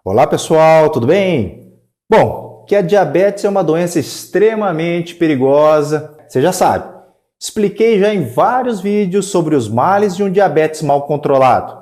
Olá pessoal, tudo bem? Bom, que a diabetes é uma doença extremamente perigosa, você já sabe. Expliquei já em vários vídeos sobre os males de um diabetes mal controlado,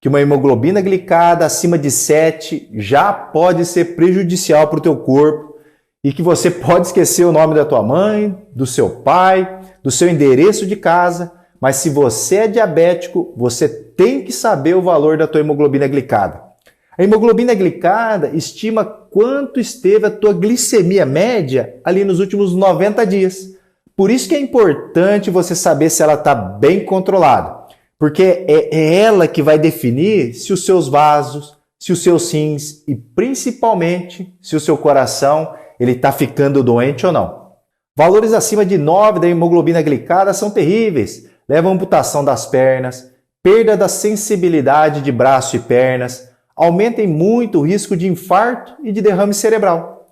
que uma hemoglobina glicada acima de 7 já pode ser prejudicial para o teu corpo e que você pode esquecer o nome da tua mãe, do seu pai, do seu endereço de casa, mas se você é diabético, você tem que saber o valor da tua hemoglobina glicada. A hemoglobina glicada estima quanto esteve a tua glicemia média ali nos últimos 90 dias. Por isso que é importante você saber se ela está bem controlada, porque é ela que vai definir se os seus vasos, se os seus rins e principalmente se o seu coração ele está ficando doente ou não. Valores acima de 9 da hemoglobina glicada são terríveis, levam a amputação das pernas, perda da sensibilidade de braço e pernas, aumentem muito o risco de infarto e de derrame cerebral.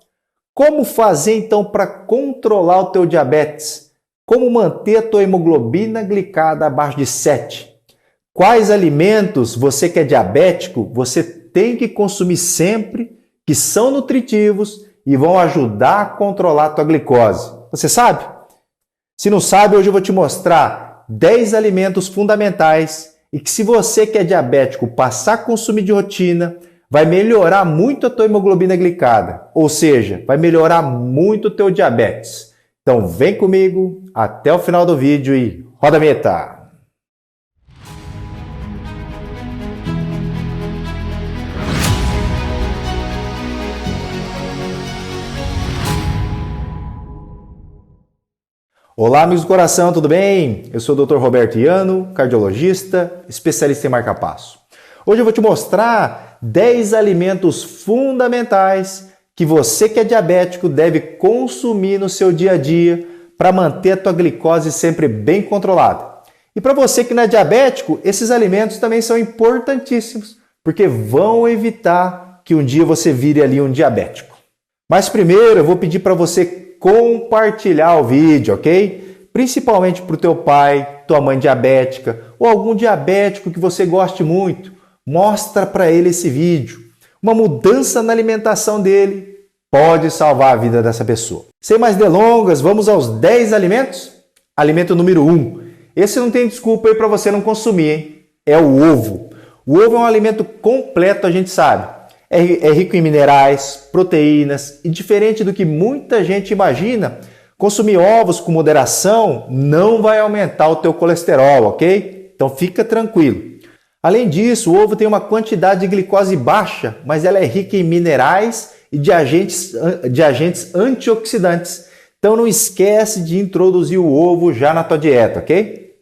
Como fazer então para controlar o teu diabetes? Como manter a tua hemoglobina glicada abaixo de 7? Quais alimentos você que é diabético, você tem que consumir sempre, que são nutritivos e vão ajudar a controlar a tua glicose? Você sabe? Se não sabe, hoje eu vou te mostrar 10 alimentos fundamentais e que se você que é diabético passar a consumir de rotina, vai melhorar muito a tua hemoglobina glicada, ou seja, vai melhorar muito o teu diabetes. Então vem comigo até o final do vídeo e roda a vinheta! Olá, amigos do coração, tudo bem? Eu sou o Dr. Roberto Iano, cardiologista, especialista em marca-passo. Hoje eu vou te mostrar 10 alimentos fundamentais que você que é diabético deve consumir no seu dia a dia para manter a tua glicose sempre bem controlada. E para você que não é diabético, esses alimentos também são importantíssimos, porque vão evitar que um dia você vire ali um diabético. Mas primeiro eu vou pedir para você compartilhar o vídeo, ok? Principalmente para o teu pai, tua mãe diabética ou algum diabético que você goste muito. Mostra para ele esse vídeo. Uma mudança na alimentação dele pode salvar a vida dessa pessoa. Sem mais delongas, vamos aos 10 alimentos? Alimento número 1. Esse não tem desculpa aí para você não consumir, hein? É o ovo. O ovo é um alimento completo, a gente sabe. É rico em minerais, proteínas e diferente do que muita gente imagina, consumir ovos com moderação não vai aumentar o teu colesterol, ok? Então fica tranquilo. Além disso, o ovo tem uma quantidade de glicose baixa, mas ela é rica em minerais e de agentes antioxidantes. Então não esquece de introduzir o ovo já na tua dieta, ok?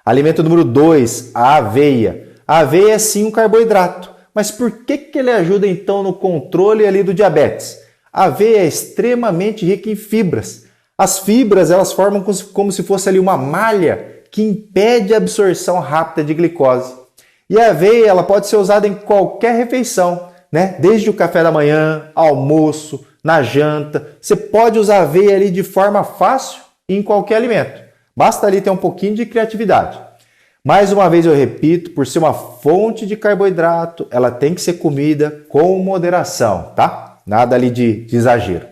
Alimento número 2, a aveia. A aveia é sim um carboidrato. Mas por que ele ajuda então no controle ali do diabetes? A aveia é extremamente rica em fibras. As fibras elas formam como se fosse ali uma malha que impede a absorção rápida de glicose. E a aveia ela pode ser usada em qualquer refeição, né? Desde o café da manhã, almoço, na janta. Você pode usar a aveia ali de forma fácil em qualquer alimento. Basta ali ter um pouquinho de criatividade. Mais uma vez eu repito, por ser uma fonte de carboidrato, ela tem que ser comida com moderação, tá? Nada ali de exagero.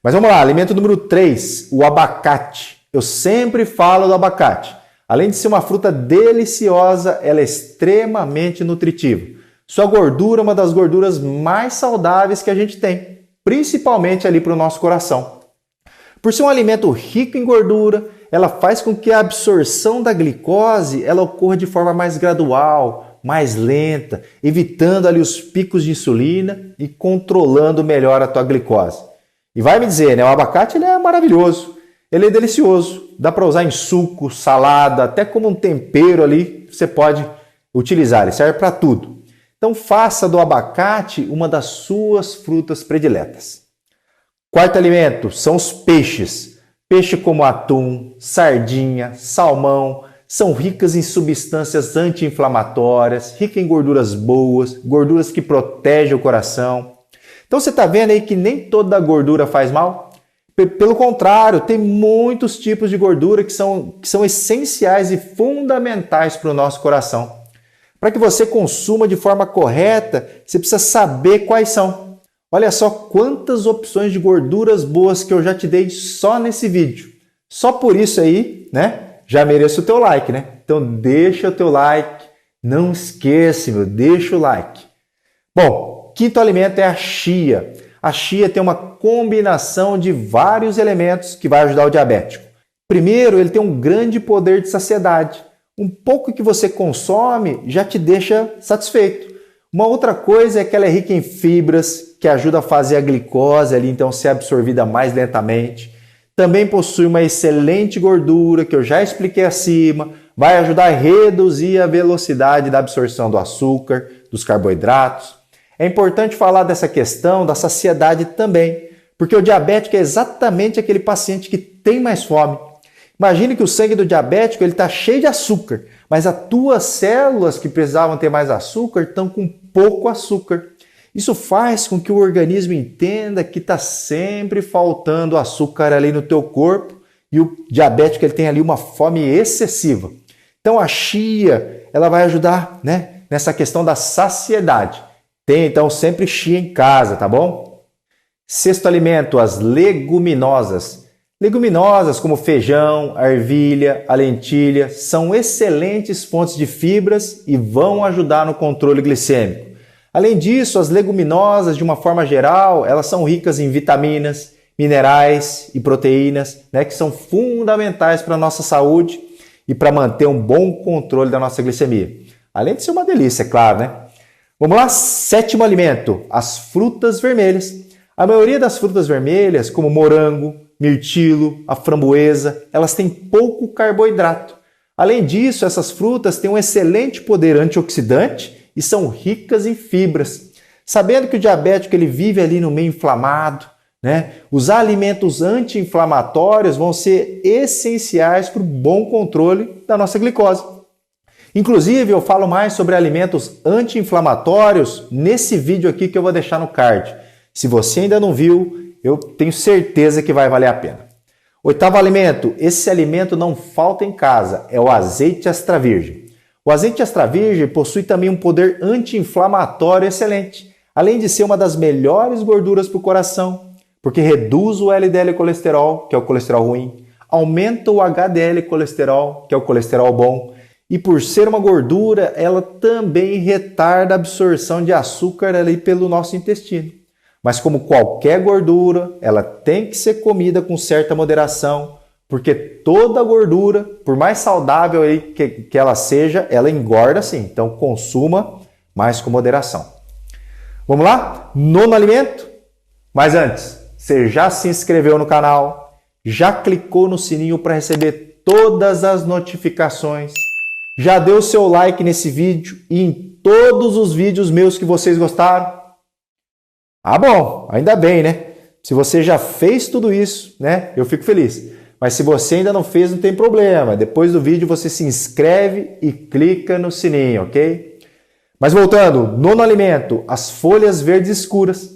Mas vamos lá, alimento número 3, o abacate. Eu sempre falo do abacate. Além de ser uma fruta deliciosa, ela é extremamente nutritiva. Sua gordura é uma das gorduras mais saudáveis que a gente tem, principalmente ali para o nosso coração. Por ser um alimento rico em gordura, ela faz com que a absorção da glicose ela ocorra de forma mais gradual, mais lenta, evitando ali os picos de insulina e controlando melhor a tua glicose. E vai me dizer, né, o abacate ele é maravilhoso, ele é delicioso, dá para usar em suco, salada, até como um tempero ali, você pode utilizar, ele serve para tudo. Então faça do abacate uma das suas frutas prediletas. Quarto alimento são os peixes. Peixe como atum, sardinha, salmão, são ricas em substâncias anti-inflamatórias, ricas em gorduras boas, gorduras que protegem o coração. Então você está vendo aí que nem toda gordura faz mal? Pelo contrário, tem muitos tipos de gordura que são essenciais e fundamentais para o nosso coração. Para que você consuma de forma correta, você precisa saber quais são. Olha só quantas opções de gorduras boas que eu já te dei só nesse vídeo. Só por isso aí, né, já mereço o teu like, né? Então deixa o teu like, não esqueça, meu, deixa o like. Bom, quinto alimento é a chia. A chia tem uma combinação de vários elementos que vai ajudar o diabético. Primeiro, ele tem um grande poder de saciedade. Um pouco que você consome já te deixa satisfeito. Uma outra coisa é que ela é rica em fibras, que ajuda a fazer a glicose ali, então ser absorvida mais lentamente. Também possui uma excelente gordura, que eu já expliquei acima, vai ajudar a reduzir a velocidade da absorção do açúcar, dos carboidratos. É importante falar dessa questão da saciedade também, porque o diabético é exatamente aquele paciente que tem mais fome. Imagine que o sangue do diabético está cheio de açúcar, mas as tuas células que precisavam ter mais açúcar estão com pouco açúcar. Isso faz com que o organismo entenda que está sempre faltando açúcar ali no teu corpo e o diabético ele tem ali uma fome excessiva. Então a chia ela vai ajudar, né, nessa questão da saciedade. Tem então sempre chia em casa, tá bom? Sexto alimento, as leguminosas. Leguminosas como feijão, a ervilha, a lentilha são excelentes fontes de fibras e vão ajudar no controle glicêmico. Além disso, as leguminosas, de uma forma geral, elas são ricas em vitaminas, minerais e proteínas, né, que são fundamentais para a nossa saúde e para manter um bom controle da nossa glicemia. Além de ser uma delícia, é claro, né? Vamos lá, sétimo alimento, as frutas vermelhas. A maioria das frutas vermelhas, como morango, mirtilo, a framboesa, elas têm pouco carboidrato. Além disso, essas frutas têm um excelente poder antioxidante e são ricas em fibras. Sabendo que o diabético ele vive ali no meio inflamado, né? Usar alimentos anti-inflamatórios vão ser essenciais para o bom controle da nossa glicose. Inclusive, eu falo mais sobre alimentos anti-inflamatórios nesse vídeo aqui que eu vou deixar no card. Se você ainda não viu, eu tenho certeza que vai valer a pena. Oitavo alimento, esse alimento não falta em casa, é o azeite extra virgem. O azeite extra virgem possui também um poder anti-inflamatório excelente, além de ser uma das melhores gorduras para o coração, porque reduz o LDL colesterol, que é o colesterol ruim, aumenta o HDL colesterol, que é o colesterol bom, e por ser uma gordura, ela também retarda a absorção de açúcar ali pelo nosso intestino. Mas como qualquer gordura, ela tem que ser comida com certa moderação, porque toda gordura, por mais saudável aí que ela seja, ela engorda sim. Então consuma, mas com moderação. Vamos lá? Nono alimento? Mas antes, você já se inscreveu no canal? Já clicou no sininho para receber todas as notificações? Já deu o seu like nesse vídeo e em todos os vídeos meus que vocês gostaram? Ah, bom, ainda bem, né? Se você já fez tudo isso, né? Eu fico feliz. Mas se você ainda não fez, não tem problema. Depois do vídeo você se inscreve e clica no sininho, ok? Mas voltando, nono alimento, as folhas verdes escuras.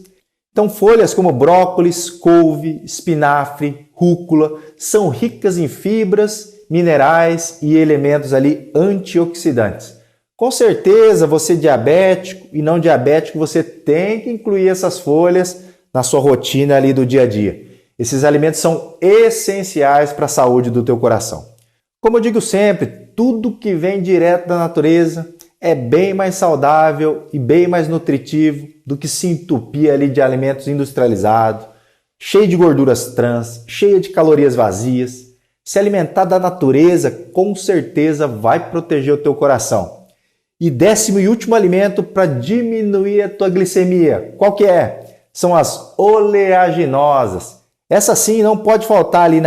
Então folhas como brócolis, couve, espinafre, rúcula são ricas em fibras, minerais e elementos ali antioxidantes. Com certeza, você diabético e não diabético, você tem que incluir essas folhas na sua rotina ali do dia a dia. Esses alimentos são essenciais para a saúde do teu coração. Como eu digo sempre, tudo que vem direto da natureza é bem mais saudável e bem mais nutritivo do que se entupir ali de alimentos industrializados, cheio de gorduras trans, cheio de calorias vazias. Se alimentar da natureza, com certeza vai proteger o teu coração. E décimo e último alimento para diminuir a tua glicemia, qual que é? São as oleaginosas. Essa sim não pode faltar ali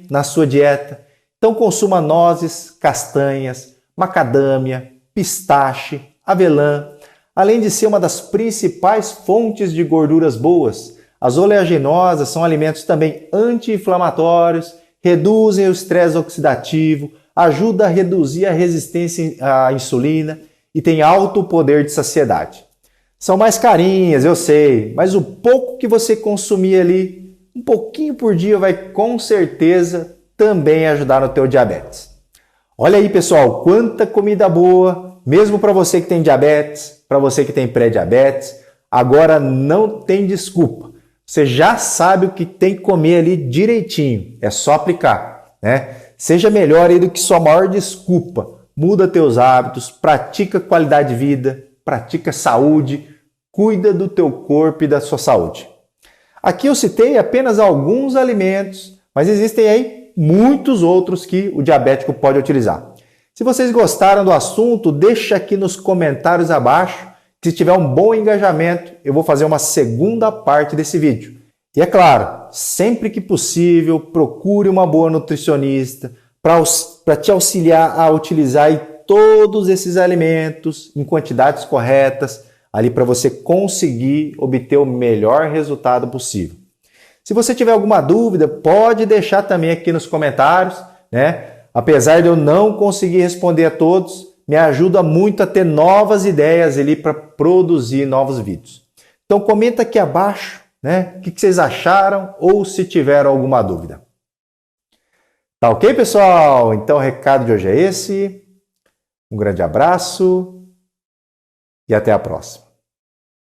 na sua dieta. Então consuma nozes, castanhas, macadâmia, pistache, avelã. Além de ser uma das principais fontes de gorduras boas, as oleaginosas são alimentos também anti-inflamatórios, reduzem o estresse oxidativo, ajuda a reduzir a resistência à insulina e tem alto poder de saciedade. São mais carinhas, eu sei, mas o pouco que você consumir ali, um pouquinho por dia, vai com certeza também ajudar no teu diabetes. Olha aí, pessoal, quanta comida boa mesmo para você que tem diabetes, para você que tem pré-diabetes, agora não tem desculpa. Você já sabe o que tem que comer ali direitinho, é só aplicar, né? Seja melhor aí do que sua maior desculpa. Muda teus hábitos, pratica qualidade de vida, pratica saúde, cuida do teu corpo e da sua saúde. Aqui eu citei apenas alguns alimentos, mas existem aí muitos outros que o diabético pode utilizar. Se vocês gostaram do assunto, deixa aqui nos comentários abaixo. Se tiver um bom engajamento, eu vou fazer uma segunda parte desse vídeo. E é claro, sempre que possível, procure uma boa nutricionista para te auxiliar a utilizar aí todos esses alimentos em quantidades corretas, ali para você conseguir obter o melhor resultado possível. Se você tiver alguma dúvida, pode deixar também aqui nos comentários, né? Apesar de eu não conseguir responder a todos, me ajuda muito a ter novas ideias ali para produzir novos vídeos. Então comenta aqui abaixo, né? O que vocês acharam ou se tiveram alguma dúvida. Tá ok, pessoal? Então o recado de hoje é esse. Um grande abraço e até a próxima.